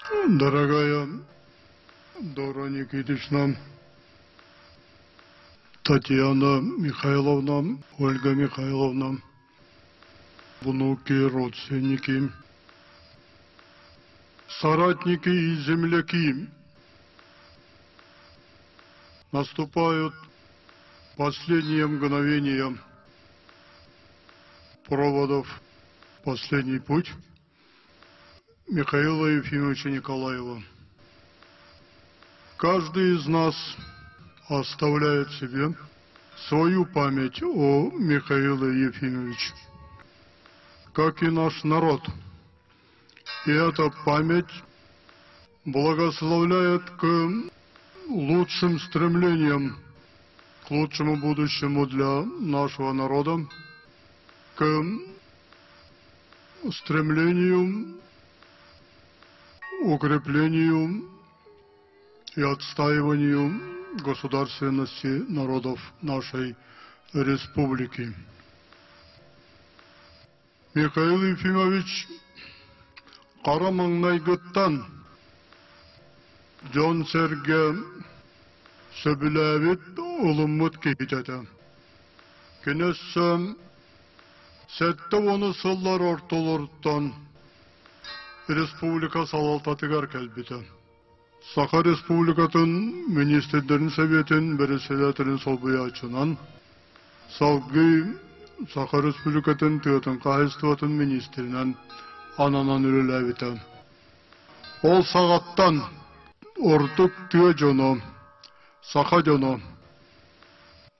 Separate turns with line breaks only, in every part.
Дорогая Дора Никитична, Татьяна Михайловна, Ольга Михайловна, внуки, родственники, соратники и земляки, наступают последние мгновения проводов «Последний путь» Михаила Ефимовича Николаева. Каждый из нас оставляет себе свою память о Михаиле Ефимовиче, как и наш народ. И эта память благословляет к лучшим стремлениям, к лучшему будущему для нашего народа, к стремлению, укреплению и отстаиванию государственности народов нашей республики. Михаил Ефимович Карамаңнайгыттан Джон Серге сөбіләвит ұлыммыт кейтеді. Кенесі сәтті оны сыллар ортолырттан республика салалтатыгар кәлбеті. Саха Республикатын министрлерин советин береселетinin солбуячынан Салгы Саха Республикатын тыатын кайыстыватын министринен ананан үлеләбеті. Ол сағаттан ордук тыа жоно, Саха жоно,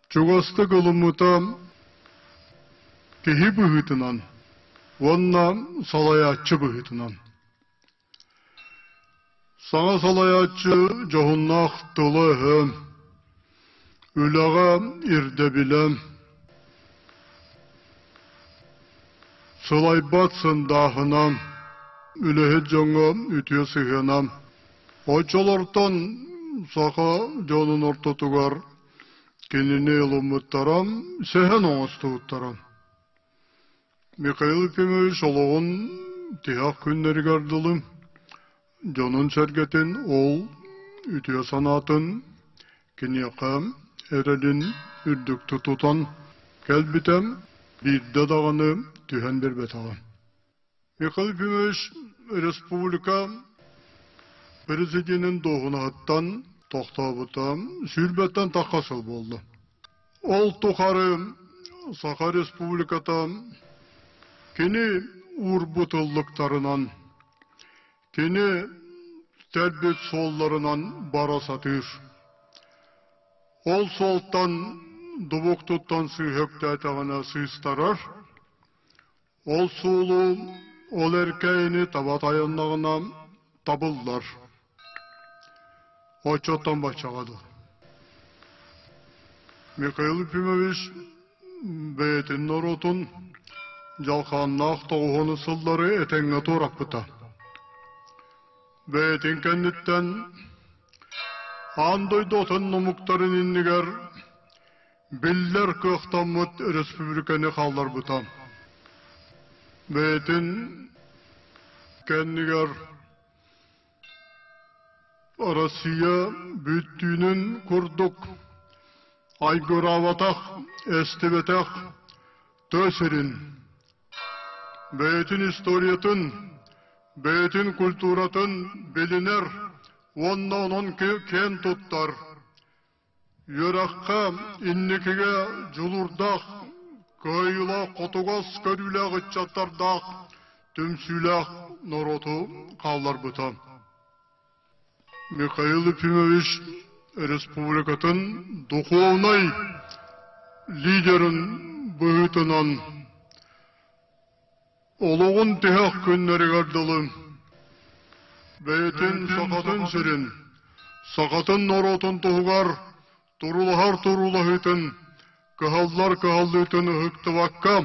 чугасты кылымыта кехи бұғытынан, онна салаятчы бұғытынан. Саңа салаятчы жоғыннақ тылығы, үліға ирде білем, сылай батсындағына, үлігі жоңы үтіе сығына, очолортан сақа жонын ортотугар кеніне ұлымыттарам, сәхен оңыстығыттарам. Михаил Ефимович олығын тияқ күннері гардылым, Jonun sergetin ol ütüye sanatın kiniyakam eredin ürdükte tutan kelbitem bir dadağını tühen bir betağın. Mikhail Ефимович Respublika Prezidinin doğuna hattan toxtabıtam sürbetten takasıl boldu. Ol tukarı Saha Respublikata kini urbutullıklarından kini terbiyet sollarından bara satır. Ol soltan dubuk tuttan sığhökte etağına sığıstarar. Ol soğulu, ol erkeğini tabat ayınlığına tabıllar. O çottan başçağadı. Mikhail Ефимович beytin narotun jalkanlaq toğunu sılları etenge torap bıta. Beytin kenditten andoy dotun numuktarın inniger biller kıhtamıt Respublikanı kallar butam. Beytin kendiger Arasiya büttüğünün kurduk. Aygıravatak, estibetak, töserin. Beytin historiyatın, beytin kulturatın biliner, ondan on ken tuttar. Yörakka, innikige julurdak, köyla kotugaz körüle gıçattardak, tümsülak norotu kallar butam. Mikhail Ефимович Республикатын духовный лидерін бұғытынан олығын тияқ күннері қардылы. Бәйтін сақатын сүрін, сақатын норотын тұғығар, тұрулығар тұрулығытын, кығалдар кығалдытын ұхықтываққа,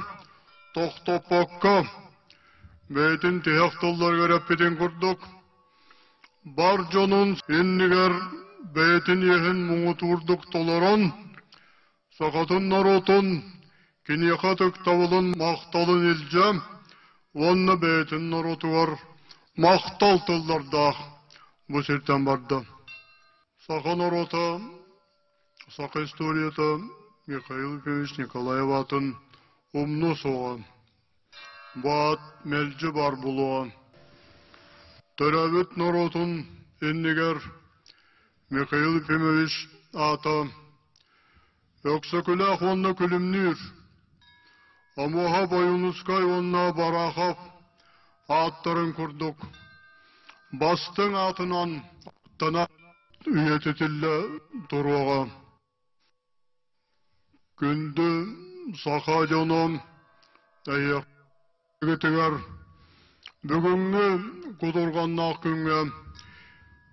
тоқтопаққа, бәйтін тияқ тұлдар көрәппетін күрдік. Бар jonun inniger beytin yehen muğuturduk tolaran, sakatın narotun, kiniyakatık tavılın maqtalın ilcem, vanna beytin narotu var, maqtal tıllarda. бу сиртен барды. Саха народа, саха историята Михаил Ефимович Николаев атын умну соға. Баат мелжі бар бұлуға. Төрәбіт народын еннігер Михаил Ефимович ата. Өксі күләқ онны күлімнір. Амуға бойынускай онна барақап аттарын күрдік. Бастың атынан аттана үйететілі тұруға. Күнді сақа жоном әйектігер бүгінгі құдырғанна күнге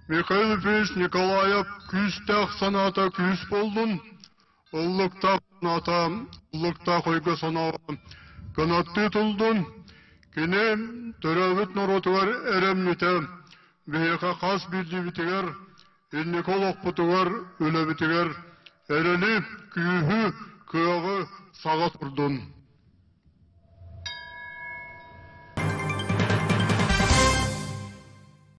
Михаил Ефимович Николаев күстәқ саната күс болдың. Ұллықта саната, ұллықта қойғы санаға қанатты тұлдың. Кене төрәвіт народығар әрәмнеті бейеқа қас білді бітігер, елниколық бұтығар өлі бітігер, әрәлі күйі күйігі саға тұрдың.